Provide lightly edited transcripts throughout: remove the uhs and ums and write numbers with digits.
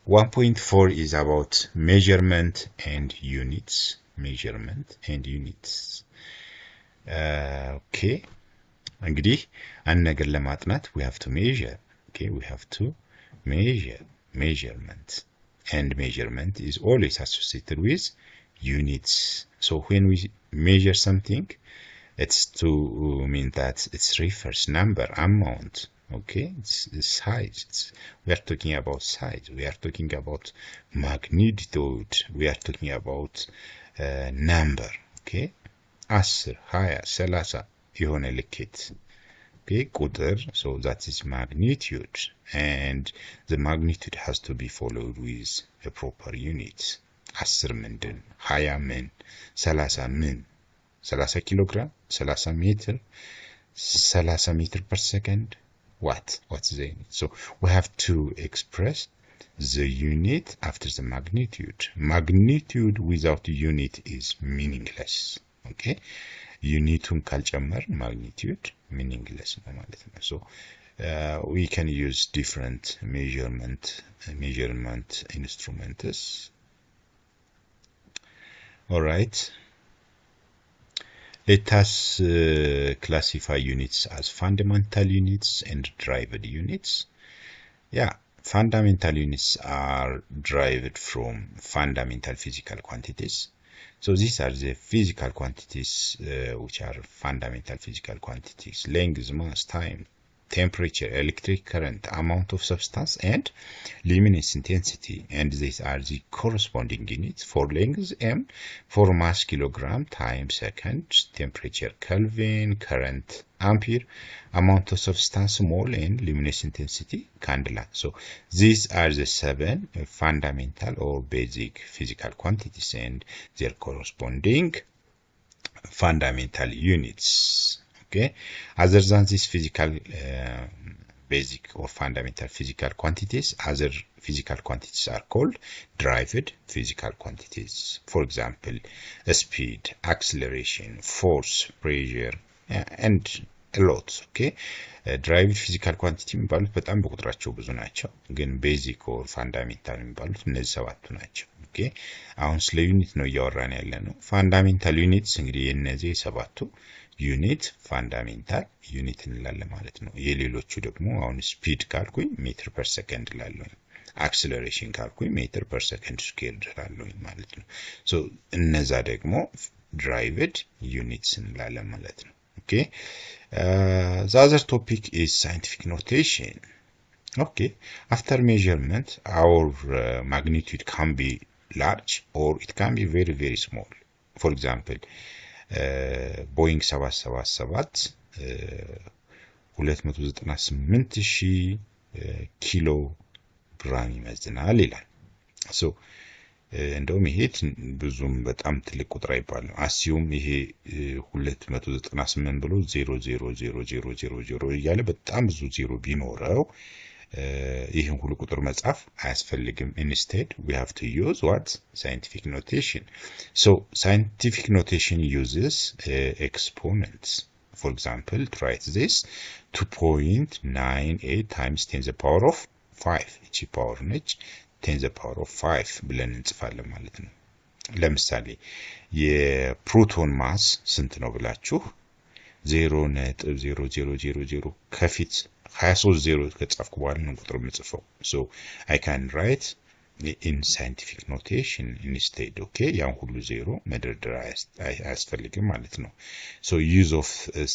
1.4 is about measurement and units. Okay. እንግዲህ አንድ ነገር ለማጥናት we have to measure. Okay, we have to measurement. And measurement is always associated with units. So when we measure something, it's to mean that it's refers number, amount. Okay, it's size. We are talking about size. We are talking about magnitude. We are talking about number. Okay, 10, 20, 30 የሆነ ልኬት okay ቁጥር, so that is magnitude, and the magnitude has to be followed with a proper unit. 10 ምንድን 20 ምን 30 ምን 30 ኪሎግራም 30 ሜትር 30 ሜትር per second. What's the unit? So we have to express the unit after the magnitude. Magnitude without unit is meaningless. Okay, unitun ካልጨመር magnitude meaningless ነው ማለት ነው. So we can use different measurement instruments. All right, let us classify units as fundamental units and derived units. Yeah, fundamental units are derived from fundamental physical quantities. So these are the physical quantities which are fundamental physical quantities: length, mass, time, temperature, electric current, amount of substance, and luminous intensity. And these are the corresponding units: for length m, for mass kilogram, time second, temperature Kelvin, current ampere, amount of substance mole, and luminous intensity candela. So these are the 7 fundamental or basic physical quantities and their corresponding fundamental units. Okay, other than these physical basic or fundamental physical quantities, other physical quantities are called derived physical quantities. For example, speed, acceleration, force, pressure, and a lot. Okay, derived physical quantity የሚባሉት በጣም በቁጥራቸው ብዙ ናቸው፣ ግን ቤዚክ or fundamental የሚባሉት እነዚህ ሰባቱ ናቸው። ኦኬ፣ አሁን ስለ ዩኒት ነው እያወራን ያለ ነው። ፋንዳሜንታል ዩኒትስ እንግዲህ የነዚህ ሰባቱ ዩኒት ፋንዳሜንታል ዩኒት እንላለን ማለት ነው። የሌሎቹ ደግሞ አሁን ስፒድ ካልኩኝ ሜትር ፐር ሰከንድ ላለሁ፣ አክሰለሬሽን ካልኩኝ ሜትር ፐር ሰከንድ ስኩዌር ላለሁ ማለት ነው። ሶ እነዛ ደግሞ derived units እንላለን ማለት ነው። Okay, the other topic is scientific notation. Okay, after measurement, our magnitude can be large or it can be very, very small. For example, Boeing 777 298,000 ኪሎ ግራም ይመዝናል ይላል። So እንደውም ይሄ ብዙም በጣም ትልቅ ቁጥር አይባልም። አሲዩም ይሄ 298 ብሎ 00000 እያለ በጣም ብዙ ዜሮ ቢኖረው ይሄን ሁሉ ቁጥር መጻፍ አያስፈልግም። Instead we have to use what? Scientific notation. So scientific notation uses exponents. For example, to write this 2.98 times 10 to the power of 5 እቺ ፓወር ነች 10 to the power of 5 ብለን እንጽፋለን ማለት ነው። ለምሳሌ የፕሮቶን ማስ ስንት ነው ብላችሁ 0.0000 ከፊት 23 ዜሮ ከጻፍኩ በኋላ ነው ቁጥር የምጽፈው። So I can write in scientific notation instead. Okay, ያን ሁሉ ዜሮ መደርደር አያስፈልግም ማለት ነው። So use of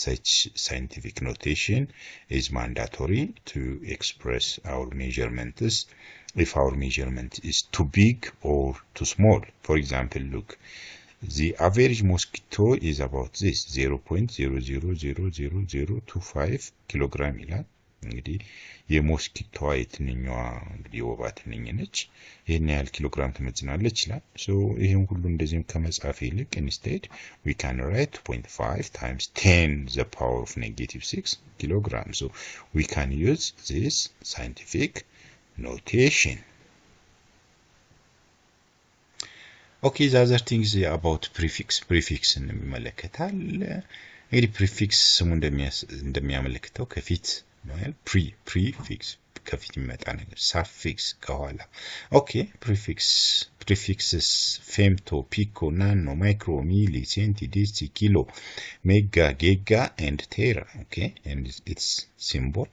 such scientific notation is mandatory to express our measurements if our measurement is too big or too small. For example, look, the average mosquito is about this 0.000025 kilogram ይላል። እንግዲህ የሞስኪቶዋ የትንኛዋ እንግዲህ የወባ ትንኝ ነች። ይሄን ያህል ኪሎግራም ትመዝናለች ይላል። so ይሄን ሁሉ እንደዚህም ከመጻፍ ይልቅ instead we can write 2.5 times 10 the power of -6 kilogram. So we can use this scientific notation. Okay, the other thing is about prefix እንመለከታል። እንግዲህ prefix ስሙ እንደሚያመለክተው ከፊት ማለት prefix ከፊት የሚመጣ ነገር suffix ከኋላ okay prefixes femto pico nano micro milli centi deci kilo mega giga and tera okay and its symbol.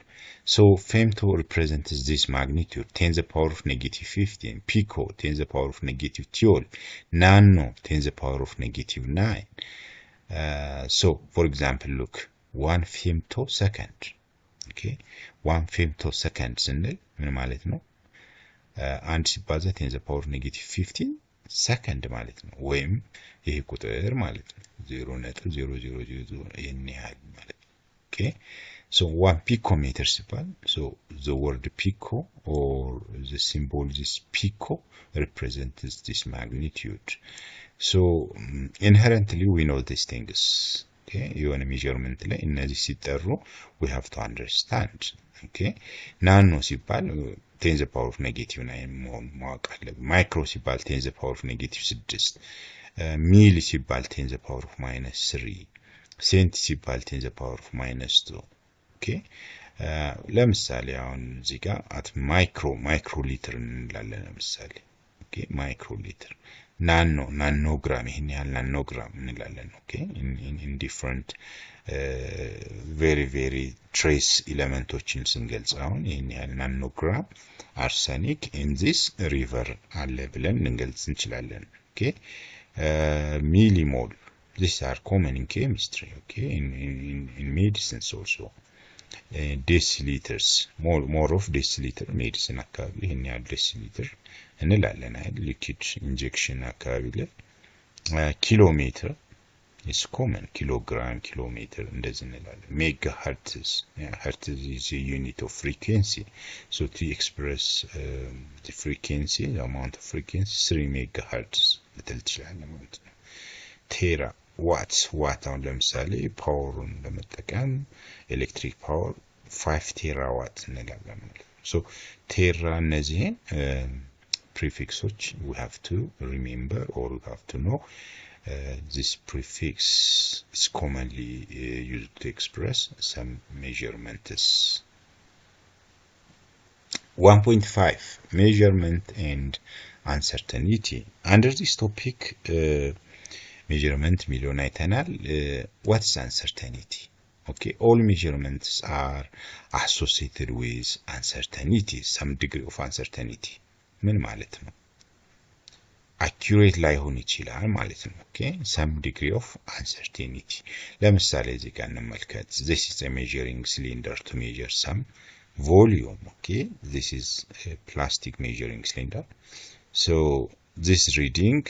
So femto represents this magnitude 10 to the power of negative 15, pico 10 to the power of negative 12, nano 10 to the power of negative 9. So for example look 1 femtosecond okay 1 femtosecond ስንል ምን ማለት ነው? አንድ ሲባዛ 10 to the power of negative 15 ሰከንድ ማለት ነው ወይም ይሄ ቁጥር ማለት ነው 0.0000 ይሄን ያህል ማለት ነው okay so 1 picometer ሲባል so the word pico or the symbol this pico represents this magnitude. So inherently we know these things okay የሆነ measurement ላይ እነዚህ ሲጠሩ we have to understand okay nano ሲባል 10 to the power of negative 9 መሆን ማወቅ አለብን micro ሲባል 10 to the power of negative 6 milli ሲባል 10 to the power of minus 3 centi ሲባል 10 to the power of minus 2 okay ለምሳሌ አሁን እዚህ ጋር at micro liter እንላለን ለምሳሌ okay micro liter nanogram ይሄን ያህል nanogram እንላለን okay in different very trace ኤሌመንቶችን ስንገልጽ አሁን ይሄን ያህል nanogram arsenic in this river አለ ብለን ልንገልጽ እንችላለን okay millimole these are common in chemistry okay in medicine also deciliters more of deciliter medicine አካባቢ ይሄን ያህል deciliter እንላለን አይደል liquid injection አካባቢ ላይ kilometer is common kilogram kilometer እንደዚህ እንላለን megahertz hertz is a unit of frequency so to express the frequency the amount of frequency 3 megahertz ልትል ትችላለህ ማለት ነው tera watt አሁን ለምሳሌ ፓወሩን ለመጠቀም ኤሌክትሪክ ፓወር 5 terawatt እንላለን ማለት ነው so tera እነዚህን prefixes we have to remember or we have to know this prefix is commonly used to express some measurements. 1.5 measurement and uncertainty. Under this topic measurement million አይተናል what is uncertainty? Okay, all measurements are associated with uncertainty, some degree of uncertainty. ምን ማለት ነው? accurate ላይሆን ይችላል ማለት ነው okay some degree of uncertainty. ለምሳሌ እዚህ ጋር እንመልከት this is a measuring cylinder to measure some volume okay this is a plastic measuring cylinder so this reading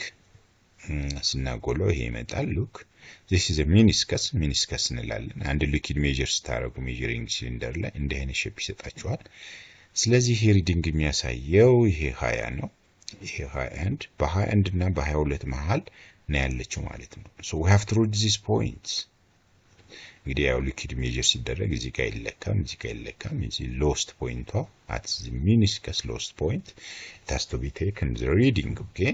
ስናጎለው ይሄ ይመጣል look this is a meniscus እንላለን አንድ liquid measure ስታረጉ measuring cylinder ላይ እንደ አይነት ሼፕ ይሰጣችኋል ስለዚህ ይሄ ሪዲንግ የሚያሳየው ይሄ 20 ነው ይሄ 21 በ21 እና በ22 መሃል ነው ያለችው ማለት ነው so we have to reach this point እንግዲህ ያው liquid measure ሲደረግ እዚህ ጋር ይለካም እዚህ lowest point at the meniscus lowest point it has to be taken the reading okay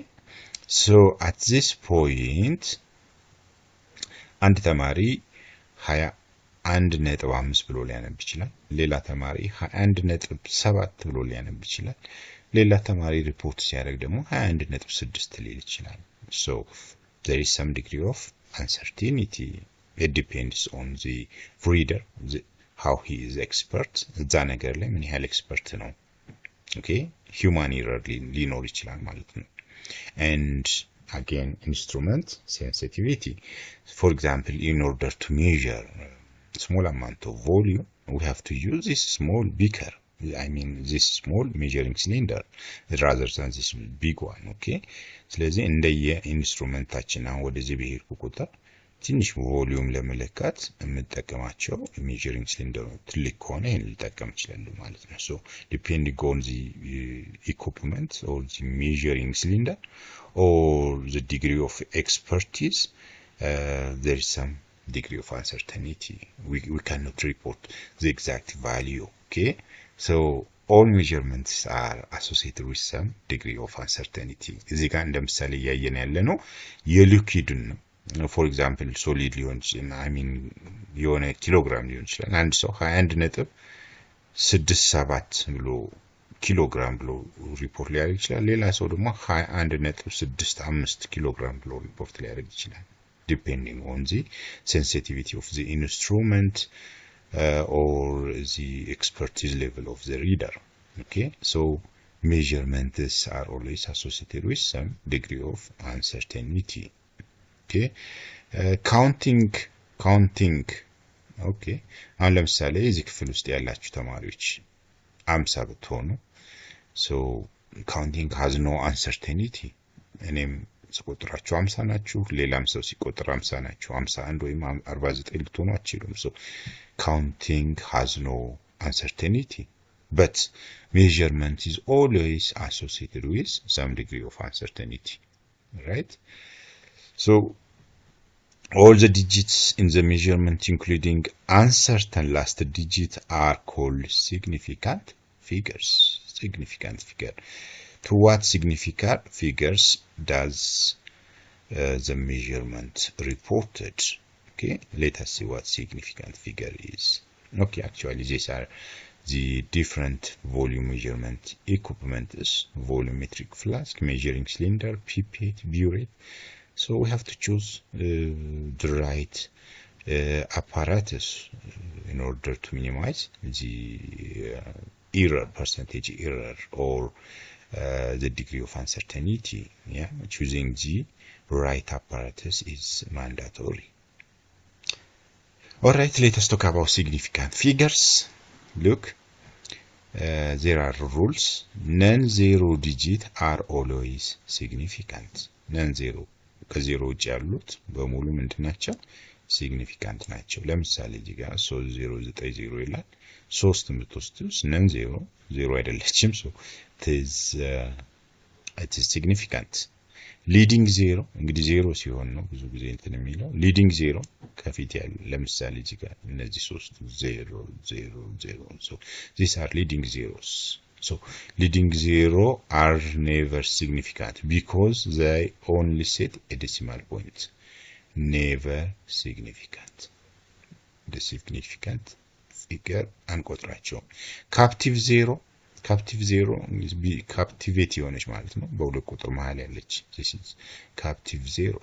so at this point አንድ ተማሪ 21.5 ብሎ ሊያነብ ይችላል ሌላ ተማሪ 21.7 ብሎ ሊያነብ ይችላል ሌላ ተማሪ ሪፖርት ሲያደርግ ደግሞ 21.6 ሊል ይችላል so there is some degree of uncertainty it depends on the reader how he is expert እዛ ነገር ላይ ምን ያህል ኤክስፐርት ነው okay human error ሊኖር ይችላል ማለት ነው and again instrument sensitivity for example in order to measure small amount of volume we have to use this small beaker I mean this small measuring cylinder rather than this big one okay ስለዚህ እንደየ ኢንስትሩመንታችን አሁን ወደዚህ በሄድኩ ቁጥር ትንሽ ቮሊዩም ለመለካት የምጠቀማቸው measuring cylinder ትልቅ ከሆነ ይሄን ልጠቀም ይችላል ማለት ነው so depending on the equipment or the measuring cylinder or the degree of expertise there is some degree of uncertainty we cannot report the exact value okay so all measurements are associated with some degree of uncertainty እዚህ ጋር እንደምሳሌ ያየን ያለነው የሊኩዊድን ነው for example solid ሊሆን ይችላል I mean የሆነ ኪሎግራም ሊሆን ይችላል አንድ ሰው 21 ነጥብ 6.7 ብሎ ኪሎግራም ብሎ ሪፖርት ሊያደርግ ይችላል። ሌላ ሰው ደግሞ 21.65 ኪሎግራም ብሎ ሪፖርት ሊያደርግ ይችላል። depending on the sensitivity of the instrument or the expertise level of the reader. Okay, so measurements are always associated with some degree of uncertainty. Okay, counting. Okay, አሁን ለምሳሌ እዚህ ክፍል ውስጥ ያላችሁ ተማሪዎች 50 ብትሆኑ so counting has no uncertainty. እኔም ስቆጥራችሁ 50 ናችሁ፣ ሌላም ሰው ሲቆጥር 50 ናችሁ። 51 ወይም 49 ልትሆኑ አትችሉም። so counting has no uncertainty, but measurement is always associated with some degree of uncertainty, right? So all the digits in the measurement, including uncertain last digit, are called significant figures. Significant figure. To what significant figures does the measurement reported? Okay, let us see what significant figure is. Okay, actually these are the different volume measurement equipments: volumetric flask, measuring cylinder, pipette, burette. So we have to choose the right apparatus in order to minimize the error, percentage error, or the degree of uncertainty. Yeah, choosing the right apparatus is mandatory. All right, let us talk about significant figures. Look, there are rules. Non-zero digits are always significant. Non-zero ከዜሮ ውጭ ያሉት በሙሉ ምንድናቸው? ሲግኒፊካንት ናቸው። ለምሳሌ እዚህ ጋር 3090 ይላል። 3 የምትወስዱት ነን ዜሮ አይደለችም። so it is significant. ሊዲንግ ዜሮ እንግዲህ ዜሮ ሲሆን ነው ብዙ ጊዜ እንትን የሚለው። ሊዲንግ ዜሮ ከፊት ያለ ለምሳሌ እዚህ ጋር እነዚህ 3 0 so these are leading zeros. So leading zero are never significant because they only set a decimal point. Never significant. The significant figure አንቆጥራቸውም። captive zero captivate የሆነች ማለት ነው። በሁለት ቁጥር መሃል ያለች this is captive zero.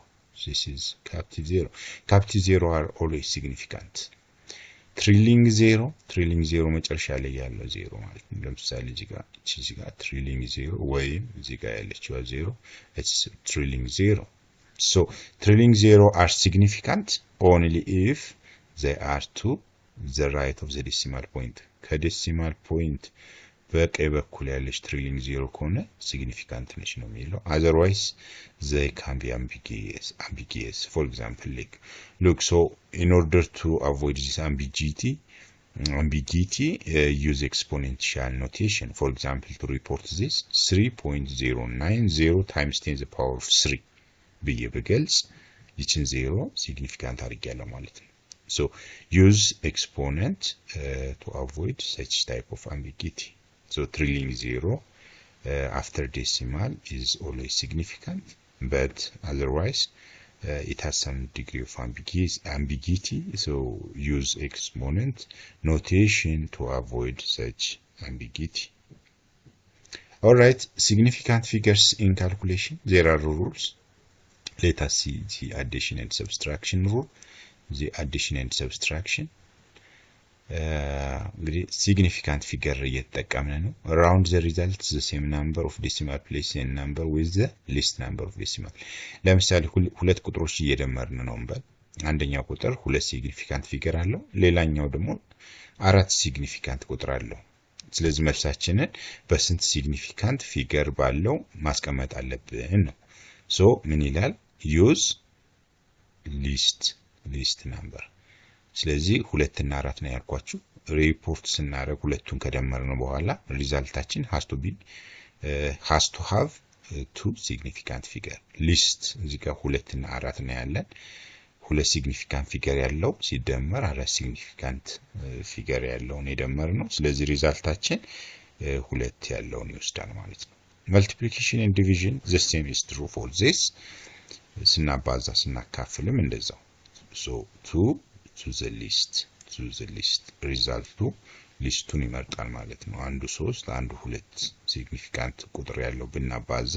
Captive zero are always significant. ትሪሊንግ ዜሮ መጨረሻ ላይ ያለው ዜሮ ማለት ነው። ለምሳሌ እዚህ ጋር ትሪሊንግ ዜሮ ወይም እዚህ ጋር ያለችው ዜሮ it's ትሪሊንግ ዜሮ. so ትሪሊንግ ዜሮ are significant only if they are to the right of the decimal point. ከዴሲማል ፖይንት በቀኝ በኩል ያለች ትሪሊንግ ዜሮ ከሆነ ሲግኒፊካንት ነች ነው የሚለው። otherwise they can be ambiguous. For example, look, so in order to avoid this ambiguity, use exponential notation. For example, to report this 3.090 times 10 to the power of 3 ብዬ ብገልጽ ይችን ዜሮ ሲግኒፊካንት አድርጌያለሁ ማለት ነው። so use exponent to avoid such type of ambiguity. So trilling zero after decimal is always significant, but otherwise it has some degree of ambiguity. So use exponent notation to avoid such ambiguity. All right, significant figures in calculation. There are rules. Let us see the addition and subtraction rule. The addition and subtraction. እንግዲህ significant figure እየተጠቀምን ነው። round the result the same number of decimal place and number with the least number of decimal. ለምሳሌ ሁለት ቁጥሮች እየደመርን ነው እንበል። አንደኛው ቁጥር ሁለት significant figure አለው፣ ሌላኛው ደግሞ አራት significant ቁጥር አለው። ስለዚህ መልሳችንን በስንት significant figure ባለው ማስቀመጥ አለብን ነው። so ምን ይላል? use least number. ስለዚህ 2 እና 4 ነው ያልኳችሁ። ሪፖርት ስናደርግ ሁለቱን ከደመርን በኋላ ሪዛልታችን has to have two significant figure. ሊስት እዚህ ጋር 2 እና 4 ነው ያለን። ሁለት significant figure ያለው ሲደመር 4 significant figure ያለውን የደመርነው። ስለዚህ ሪዛልታችን 2 ያለውን ይወስዳል ማለት ነው። multiplication and division the same is true for this. ስናባዛ ስናካፍልም እንደዛው. so 2 to the least result to ሊስቱን ይመርጣል ማለት ነው። አንዱ 3 አንዱ 2 ሲግኒፊካንት ቁጥር ያለው ብናባዛ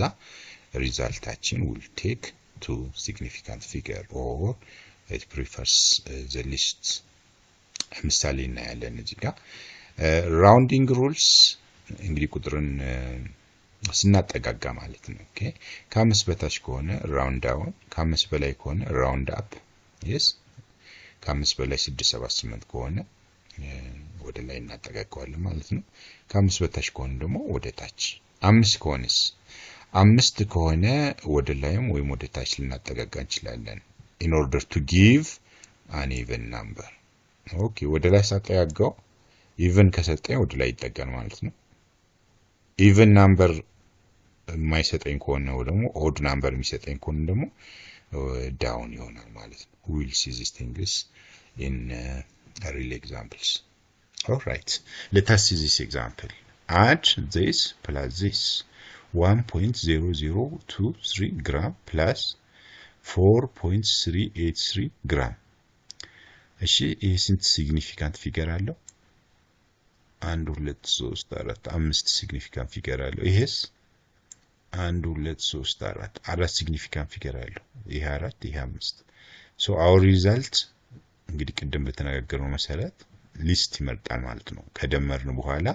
ሪዛልታችን will take two significant figure or it prefers the list። ምሳሌ እናያለን እዚህ ጋር ራውንዲንግ ሩልስ እንግዲህ ቁጥርን ስናጠጋጋ ማለት ነው። ኦኬ ከ5 በታች ከሆነ ራውንድ ዳውን፣ ከ5 በላይ ከሆነ ራውንድ አፕ። yes ከ5 በላይ 6 7 8 ከሆነ ወደ ላይ እናጠጋጋዋለን ማለት ነው። ከ5 በታች ከሆነ ደግሞ ወደ ታች። 5 ከሆነስ 5 ከሆነ ወደ ላይም ወይም ወደ ታች ልናጠጋጋ እንችላለን in order to give an even number። ኦኬ ወደ ላይ ሳጠጋጋው ኢቨን ከሰጠኝ ወደ ላይ ይጠጋል ማለት ነው። ኢቨን ናምበር የማይሰጠኝ ከሆነ ደግሞ ኦድ ናምበር የሚሰጠኝ ከሆነ ደግሞ ዳውን ይሆናል ማለት ነው። we will see these things in real examples. All right, let us see this example. Add this plus this 1.0023 gram plus 4.383 gram። እሺ ይሄ ስንት ሲግኒፊካንት ፊገር አለው? 1 2 3 4 5 ሲግኒፊካንት ፊገር አለው። ይሄስ 1 2 3 4 4 ሲግኒፊካንት ፊገር አለው። ይሄ 4 ይሄ 5። ሶ our result እንግዲህ ቅድም በተነጋገርነው መሰረት ሊስት ይመርጣል ማለት ነው። ከደመርን በኋላ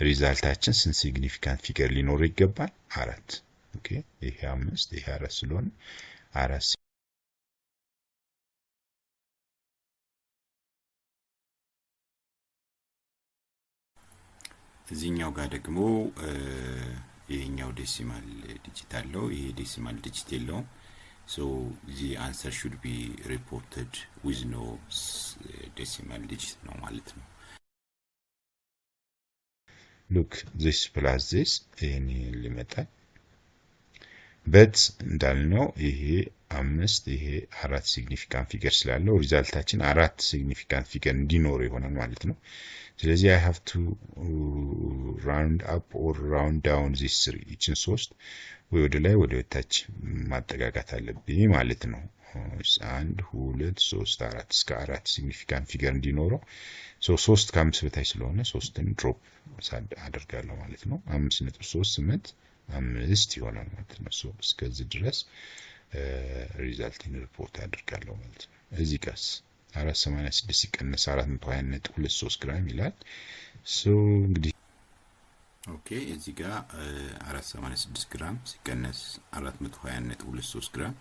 ሪዛልታችን ስንት ሲግኒፊካንት ፊገር ሊኖረው ይገባል? 4። ኦኬ ይሄ 5 ይሄ 4 ስለሆነ 4 እዚህኛው ጋር ደግሞ ይሄኛው ዴሲማል ዲጂት አለው፣ ይሄ ዴሲማል ዲጂት የለውም። so the answer should be reported with no decimal digit ነው ማለት ነው። look this plus this ይሄን ሊመጣል በት እንዳልነው ይሄ 5 ይሄ 4 ሲግኒፊካንት ፊገር ስላለው ሪዛልታችን 4 ሲግኒፊካንት ፊገር እንዲኖረው ይሆናል ማለት ነው። ስለዚህ I have to round up or round down this 3 እቺን 3 ወይ ወደ ላይ ወደ ታች ማጠጋጋት አለብኝ ማለት ነው። 1 2 3 4 እስከ 4 ሲግኒፊካንት ፊገር እንዲኖረው 3 ከ5 በታች ስለሆነ 3ን ድሮፕ አደርጋለሁ ማለት ነው። 5.38 5 ይሆናል ማለት ነው። እስከዚህ ድረስ ሪዛልቲን ሪፖርት አደርጋለሁ ማለት ነው። እዚህ ጋርስ 486 ሲቀነስ 420.23 ግራም ይላል። እንግዲህ ኦኬ እዚህ ጋር 486 ግራም ሲቀነስ 420.23 ግራም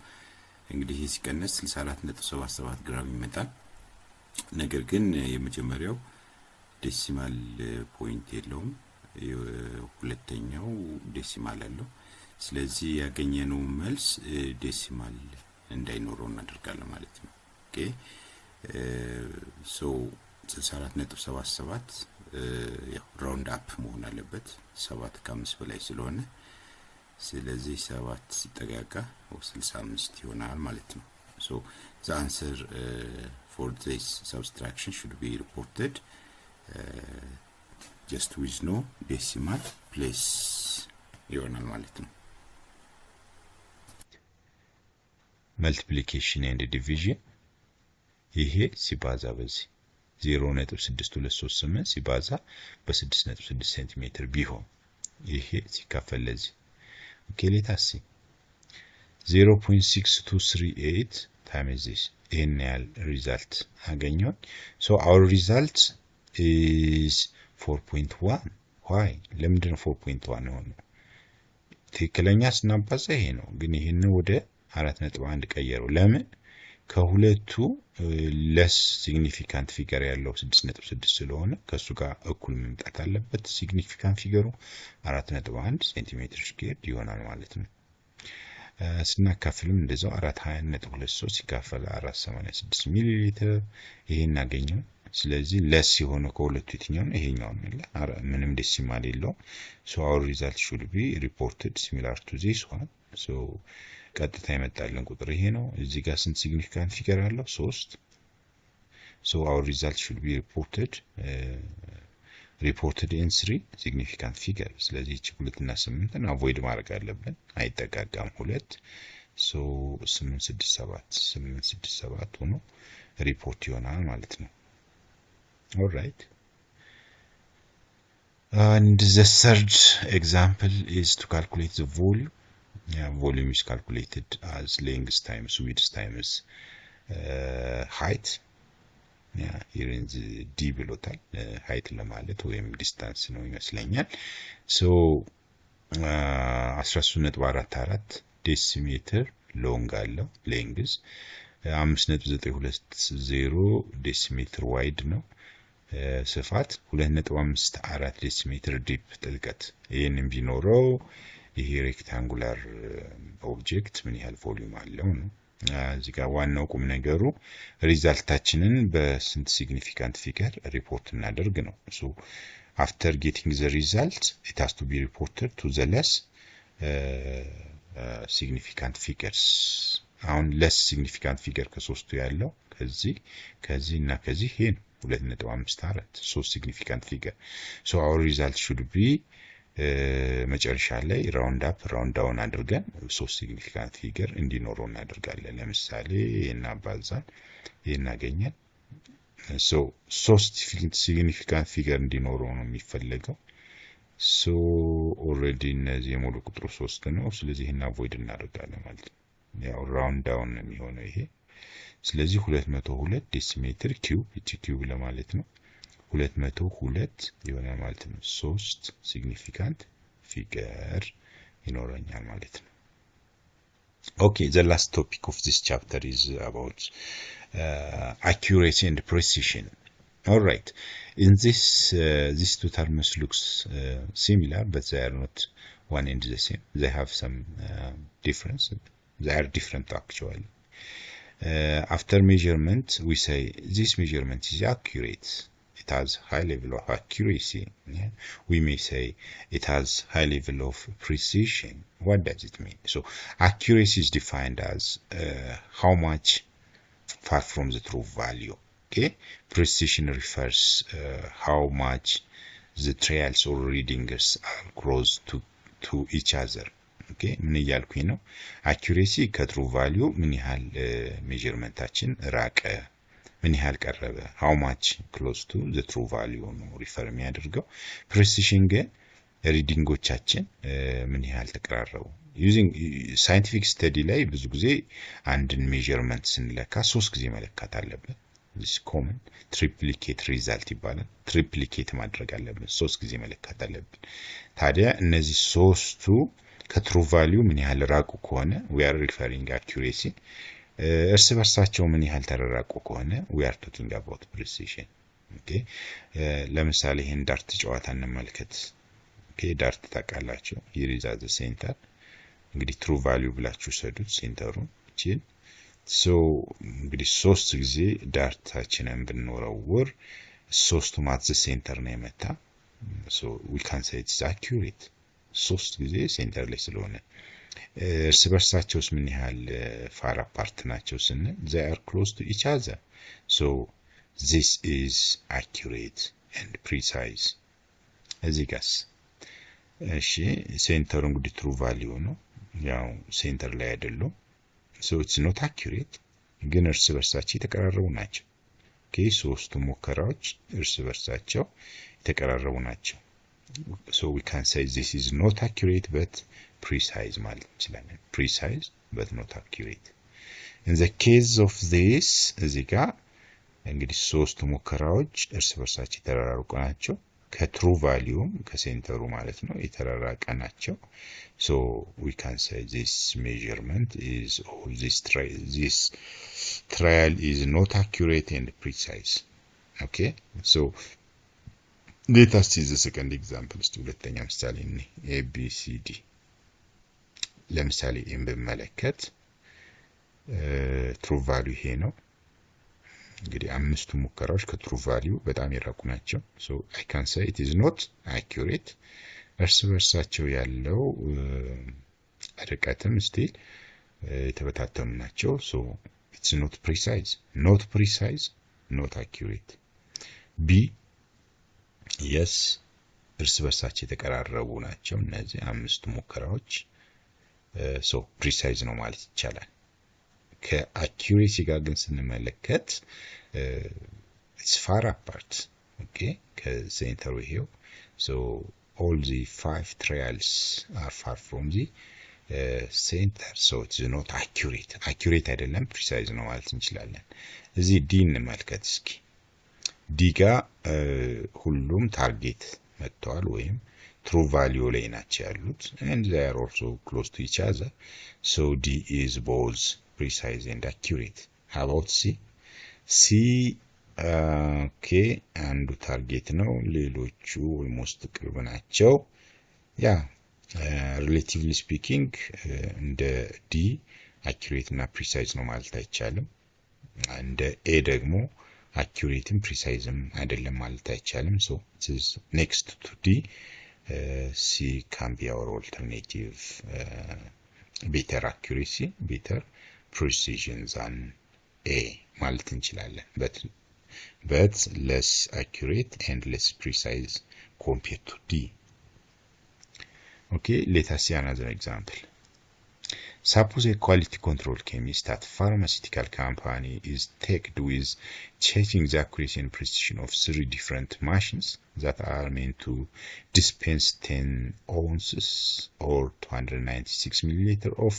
እንግዲህ ይሄ ሲቀነስ 64.77 ግራም ይመጣል። ነገር ግን የመጀመሪያው ዴሲማል ፖይንት የለውም፣ ሁለተኛው ዴሲማል አለው። ስለዚህ ያገኘነው መልስ ዴሲማል እንዳይኖረው እናደርጋለን ማለት ነው። ኦኬ ሶ 64.77 ያው ራውንድ አፕ መሆን አለበት 7 ከ5 በላይ ስለሆነ፣ ስለዚህ 7 ሲጠጋጋ 65 ይሆናል ማለት ነው። ሶ the answer for this subtraction should be reported just with no decimal place ይሆናል ማለት ነው። multiplication and division ይሄ ሲባዛ በዚህ 0.6238 ሲባዛ በ6.6 ሴንቲሜትር ቢሆን ይሄ ሲካፈል ለዚህ ኦኬ ሌታሲ 0.6238 times this ይሄን ያህል ሪዛልት አገኘን። so our result is 4.1 why ለምንድን ነው 4.1 ሆነው? ትክክለኛ ስናባዛ ይሄ ነው፣ ግን ይሄን ወደ 4.1 ቀየረው። ለምን? ከሁለቱ ለስ ሲግኒፊካንት ፊገር ያለው 6.6 ስለሆነ ከሱ ጋር እኩል መምጣት አለበት። ሲግኒፊካንት ፊገሩ 4.1 ሴንቲሜትር ስኩዌር ይሆናል ማለት ነው። ስናካፍልም እንደዛው 420.23 ሲካፈል 486 ሚሊ ሊትር ይሄን አገኘው። ስለዚህ ለስ የሆነ ከሁለቱ የትኛው ነው? ይሄኛው ነው። ምንም ዴሲማል የለውም። so our result should be reported similar to this one. so ቀጥታ ይመጣልን ቁጥር ይሄ ነው። እዚህ ጋር ስንት ሲግኒፊካንት ፊገር አለው? 3 so our result should be reported in 3 significant figure። ስለዚህ እቺ 2 እና 8ን አቮይድ ማድረግ አለብን፣ አይጠጋጋም 2 so 867 ሆኖ ሪፖርት ይሆናል ማለት ነው። ኦልራይት And the third example is to calculate the volume. Volume is calculated as length times width times height. here in the d ብሎታል height ለማለት ወይም ዲስታንስ ነው ይመስለኛል። so 13.44 ዴሲሜትር ሎንግ አለው ሌንግዝ 5.920 ዴሲሜትር ዋይድ ነው ስፋት 2.54 ዴሲሜትር ዲፕ ጥልቀት ይሄንን ቢኖረው ይሄ ሬክታንጉላር ኦብጀክት ምን ያህል ቮሊዩም አለው ነው። እዚህ ጋር ዋናው ቁም ነገሩ ሪዛልታችንን በስንት ሲግኒፊካንት ፊገር ሪፖርት እናደርግ ነው። so after getting the result it has to be reported to the less significant figures. አሁን less significant figure ከሶስቱ ያለው ከዚህ እና ከዚህ ይሄ 2.54 so significant figure. so our result should be መጨረሻ ላይ round up round down አድርገን so significant figure እንዲኖረው እናደርጋለን። ለምሳሌ ይሄን አባዛን ይሄን አገኘን so significant figure እንዲኖረው ነው የሚፈልገው። so already እነዚህ የሙሉ ቁጥሩ 3 ነው ስለዚህ እና avoid እናደርጋለን ማለት ነው። ያው round down ነው የሚሆነው ይሄ ስለዚህ 202 ዴሲሜትር ኪዩብ እቺ ኪዩብ ለማለት ነው 202 ይሆናል ማለት ነው 3 significant figure ይኖረኛል ማለት ነው። okay the last topic of this chapter is about accuracy and precision. all right, in this these two terms looks similar but they are not one and the same. They have some difference. They are different actually. After measurement we say this measurement is accurate, it has high level of accuracy. We may say it has high level of precision. What does it mean? So accuracy is defined as how much far from the true value. okay, precision refers how much the trials or readings are close to each other. okay, ምን ያልኩኝ ነው accuracy ከትሩ ቫልዩ ምን ያህል ሜዠርመንታችን ራቀ ምን ያህል ቀረበ how much close to the true value ነው ሪፈር የሚያደርገው። precision ግን ሪዲንጎቻችን ምን ያህል ተቀራረቡ። using scientific study ላይ ብዙ ጊዜ አንድን ሜዠርመንት ስንለካ 3 ጊዜ መለካት አለብን። this common triplicate result ይባላል። ትሪፕሊኬት ማድረግ አለብን 3 ጊዜ መለካት አለብን። ታዲያ እነዚህ ሶስቱ ከትሩ ቫልዩ ምን ያህል ራቁ ከሆነ we are referring accuracy። እርስ በርሳቸው ምን ያህል ተራራቁ ከሆነ we are talking about precision። okay ለምሳሌ ይሄን ዳርት ጨዋታ እንመልከት። okay ዳርት ታውቃላችሁ here is at the center እንግዲህ ትሩ ቫልዩ ብላችሁ ሰዱት ሴንተሩን እቺን so እንግዲህ 3 ጊዜ ዳርታችንን ብንወረውር ሶስቱም at the center ነው የመታ so we can say it's accurate 3 ጊዜ ሴንተር ላይ ስለሆነ። እርስ በርሳቸውስ ምን ያህል far apart ናቸው ስንል they are close to each other so this is accurate and precise። እዚህ ጋርስ እሺ ሴንተሩ እንግዲህ ትሩ ቫልዩ ነው ያው ሴንተር ላይ አይደለም so it's not accurate ግን እርስ በርሳቸው የተቀራረቡ ናቸው። okay ሶስቱ ሙከራዎች እርስ በርሳቸው የተቀራረቡ ናቸው so we can say this is not accurate but precise ማለት እንችላለን። precise but not accurate. in the case of this እዚህ ጋር እንግዲህ ሶስቱ ሙከራዎች እርስ በርሳቸው የተራራቁ ናቸው ከትሩ ቫልዩ ከሴንተሩ ማለት ነው የተራራቀ ናቸው so we can say this measurement is or this trial is not accurate and precise. okay so let us see the second example. ሁለተኛ ምሳሌ ABCD ለምሳሌ እንበመለከት ትሩ ቫልዩ ይሄ ነው እንግዲህ አምስቱ ሙከራዎች ከትሩ ቫልዩ በጣም የራቁ ናቸው so I can say it is not accurate። እርስ በርሳቸው ያለው ርቀትም ስቲል የተበታተኑ ናቸው so it's not precise not accurate። B yes እርስ በርሳቸው የተቀራረቡ ናቸው እነዚህ አምስቱ ሙከራዎች so precise ነው ማለት ይቻላል። ከአኩሬሲ ጋር ግን ስንመለከት it's far apart okay ከሴንተሩ ይሄው So all the 5 trials are far from the center, so it's not accurate አይደለም precise ነው ማለት እንችላለን። እዚህ ዲ እንመልከት እስኪ። ዲ ጋር ሁሉም ታርጌት መጥተዋል ወይም true value ላይ ናቸው ያሉት, and they are also close to each other, so D is both precise and accurate. How about C? C okay, አንዱ ታርጌት ነው, ሌሎቹ almost ቅርብ ናቸው. Yeah, relatively speaking እንደ D accurate እና precise ነው ማለት አይቻልም. እንደ A ደግሞ accurate precise አይደለም ማለት አይቻልም. So it is next to D. C can be our alternative, better accuracy, better precision than A ማለት እንችላለን, but less accurate and less precise compared to D. Okay, let us see another example. Suppose a quality control chemist at pharmaceutical company is tasked with checking the accuracy and precision of 3 different machines that are meant to dispense 10 ounces or 296 milliliter of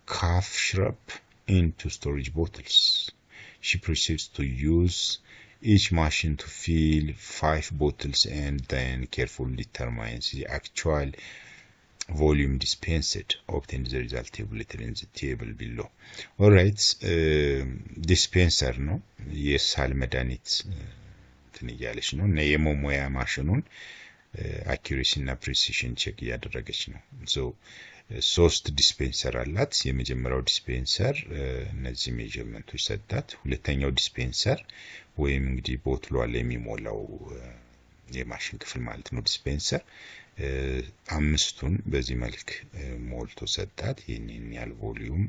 cough syrup into storage bottles. She proceeds to use each machine to fill 5 bottles and then carefully determines the actual volume dispensed. Obtain the result tabulated in the table below. Alright, dispenser ነው የሳል መድኃኒት እንትን እያለች ነው እና የመሞያ ማሽኑን አኪዩሬሲ እና ፕሪሲሽን ቼክ እያደረገች ነው። ሶ 3 ዲስፔንሰር አላት። የመጀመሪያው ዲስፔንሰር እነዚህ ሜዠርመንቶች ሰጣት። ሁለተኛው ዲስፔንሰር ወይም እንግዲህ ቦትሏ ላይ የሚሞላው የማሽን ክፍል ማለት ነው ዲስፔንሰር 5ቱን በዚህ መልክ ሞልቶ ሰጣት። ይሄንን ያህል ቮሊዩም።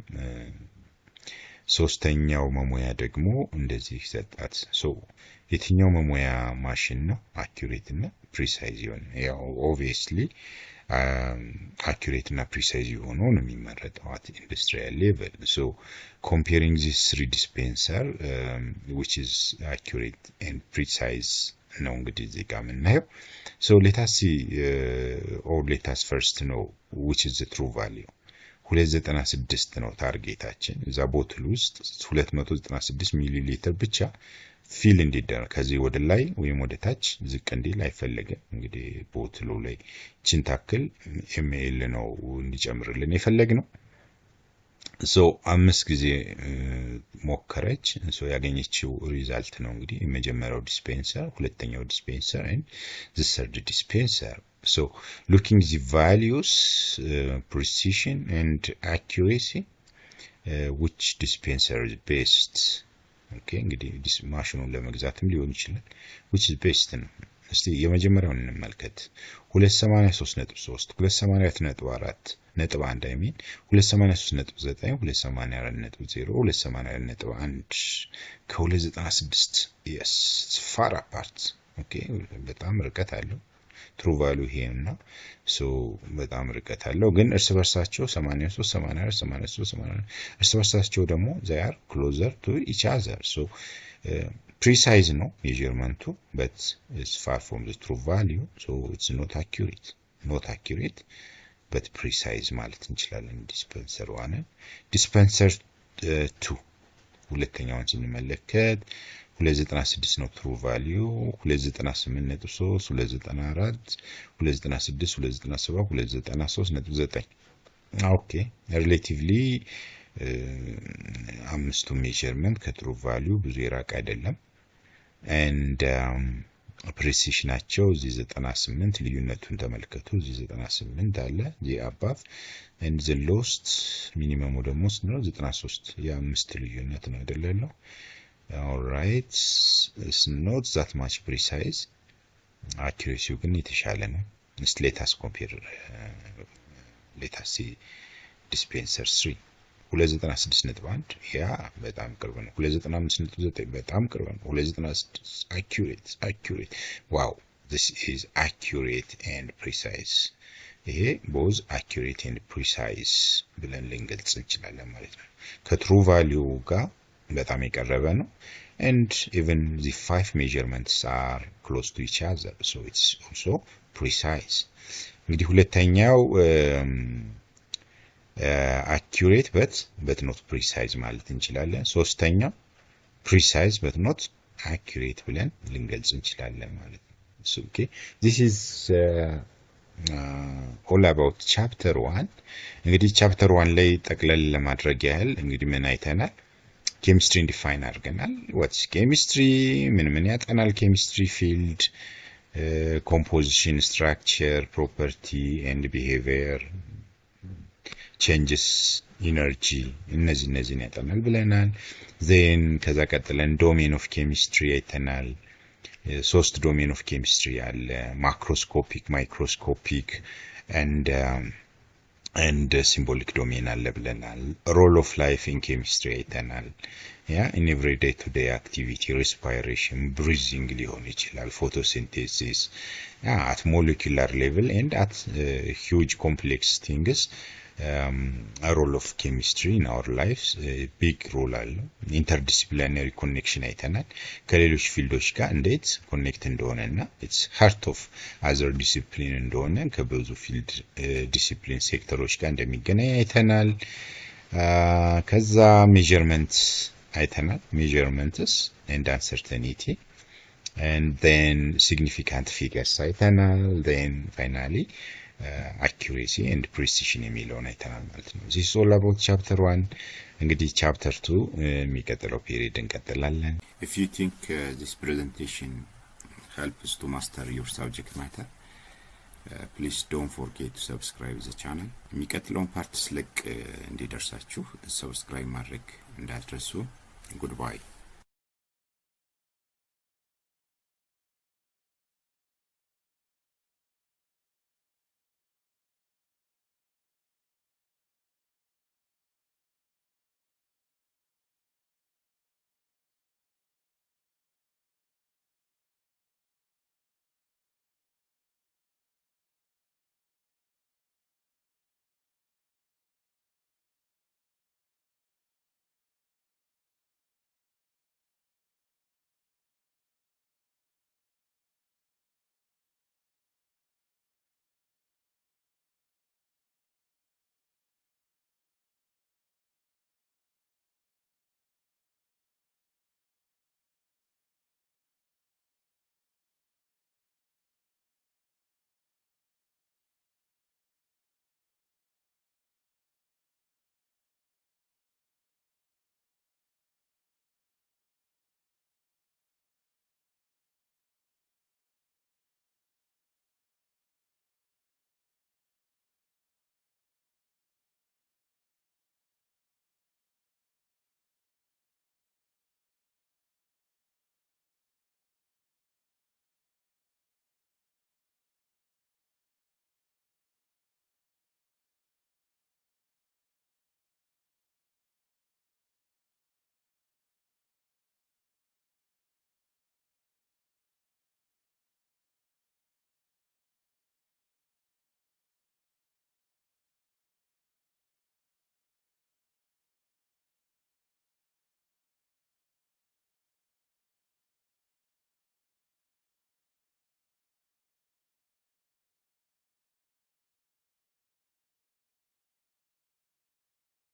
ሶስተኛው መሞያ ደግሞ እንደዚህ ሰጣት። ሶ የትኛው መሞያ ማሽን ነው አኪዩሬት እና ፕሪሳይዝ ይሆን? ያው ኦብቪየስሊ አኪዩሬት እና ፕሪሳይዝ የሆነው ነው የሚመረጠው at industrial level. So comparing these 3 dispenser which is accurate and precise ነው እንግዲህ እዚህ ጋር የምናየው። So let us see or let us first know which is the true value. 296 ነው ታርጌታችን። እዛ ቦትል ውስጥ 296 ሚሊ ሊትር ብቻ ፊል እንዲደረግ ከዚህ ወደ ላይ ወይም ወደ ታች ዝቅ እንዲል አይፈለግም። እንግዲህ ቦትሉ ላይ ችን ታክል ኤምኤል ነው እንዲጨምርልን የፈለግነው። ሶ 5 ጊዜ ሞከረች። ሶ ያገኘችው ሪዛልት ነው እንግዲህ የመጀመሪያው ዲስፔንሰር፣ ሁለተኛው ዲስፔንሰር and the third dispenser. So looking the values, precision and accuracy, which dispenser is best? Okay, እንግዲህ ማሽኑን ለመግዛትም ሊሆን ይችላል which is best ነው። እስቲ የመጀመሪያውን እንመልከት። 283.3 284.1 I mean 283.9 284.0 284.1 ከ296 yes it's far apart. okay በጣም ርቀት አለው ትሩ ቫልዩ ይሄና ሶ በጣም ርቀት አለው ግን እርስ በርሳቸው 83 84 83 84 እርስ በርሳቸው ደግሞ they are closer to each other. so precise ነው measurement but it's far from the true value, so it's not accurate but precise ማለት እንችላለን። dispenser 1 dispenser 2 ሁለተኛውን ስንመለከት 296 ነው ትሩ ቫልዩ 298.3 294 296 297 293.9 ኦኬ ሪሌቲቭሊ አምስቱ ሜዠርመንት ከትሩ ቫልዩ ብዙ የራቀ አይደለም and ፕሪሲሽናቸው እዚህ 98 ልዩነቱን ተመልከቱ። እዚህ 98 አለ the above and the lowest minimum ደግሞ ነው 93 የአምስት ልዩነት ነው አይደለም። alright it's not that much precise, accuracy ግን የተሻለ ነው። let us compare let us see dispenser 3 296.1 ያ በጣም ቅርብ ነው። 295.9 በጣም ቅርብ ነው። 296 accurate wow this is accurate and precise. ይሄ both accurate and precise ብለን ልንገልጽ እንችላለን ማለት ነው። ከትሩ ቫልዩ ጋር በጣም የቀረበ ነው and even the 5 measurements are close to each other, so it's also precise. እንግዲህ ሁለተኛው accurate but not precise ማለት እንችላለን። ሶስተኛው precise but not accurate ብለን ልንገልጽ እንችላለን ማለት ነው። so okay, this is all about chapter 1. እንግዲህ chapter 1 ላይ ጠቅለል ለማድረግ ያህል እንግዲህ ምን አይተናል? ኬሚስትሪን ዲፋይን አድርገናል። what's chemistry? ምን ያጠናል ኬሚስትሪ ፊልድ? composition, structure, property and behavior, changes, energy, እነዚህን ያጠናል ብለናል። then ከዛ ቀጥለን ዶሜን ኦፍ ኬሚስትሪ አይተናል። 3 ዶሜን ኦፍ ኬሚስትሪ አለ፣ ማክሮስኮፒክ፣ ማይክሮስኮፒክ and symbolic domain አለ ብለናል። role of life in chemistry አይተናል። in every day to day activity, respiration, breathing ሊሆን ይችላል፣ photosynthesis, at molecular level and at huge complex things. A role of chemistry in our lives, big role አለው። interdisciplinary connection አይተናል፣ ከሌሎች ፊልዶች ጋር እንዴት ኮኔክት እንደሆነና it's heart of other discipline እንደሆነ ከብዙ ፊልድ ዲሲፕሊን ሴክተሮች ጋር እንደሚገናኝ አይተናል። ከዛ ሜዠርመንት አይተናል፣ measurements and uncertainty, and then significant figures አይተናል። then finally accuracy and precision የሚለውን አይተናል ማለት ነው። this is all about chapter 1. እንግዲህ chapter 2 የሚቀጥለው ፔሪድ እንቀጥላለን። if you think this presentation helps to master your subject matter, please don't forget to subscribe the channel. የሚቀጥለውን ፓርት ስለቅ እንዲደርሳችሁ ሰብስክራይብ ማድረግ እንዳትረሱ። goodbye.